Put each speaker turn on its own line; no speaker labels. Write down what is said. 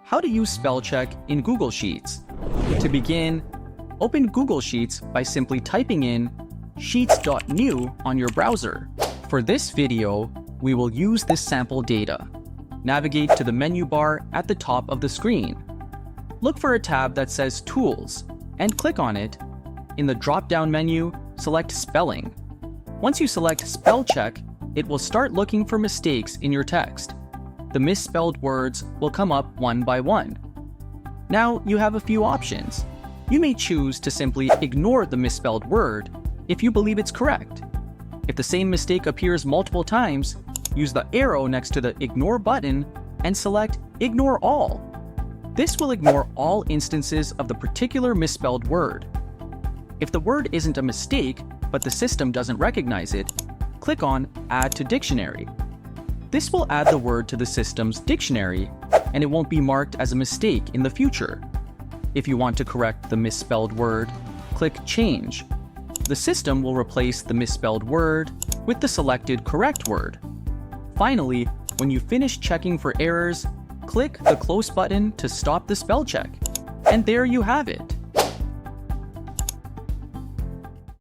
how to use spell check in Google Sheets. To begin, open Google Sheets by simply typing in sheets.new on your browser. For this video, we will use this sample data. Navigate to the menu bar at the top of the screen. Look for a tab that says Tools and click on it. In the drop-down menu, select Spelling. Once you select Spell Check, it will start looking for mistakes in your text. The misspelled words will come up one by one. Now you have a few options. You may choose to simply ignore the misspelled word if you believe it's correct. If the same mistake appears multiple times, use the arrow next to the Ignore button and select Ignore All. This will ignore all instances of the particular misspelled word. If the word isn't a mistake, but the system doesn't recognize it, click on Add to Dictionary. This will add the word to the system's dictionary, and it won't be marked as a mistake in the future. If you want to correct the misspelled word, click Change. The system will replace the misspelled word with the selected correct word. Finally, when you finish checking for errors, click the Close button to stop the spell check. And there you have it.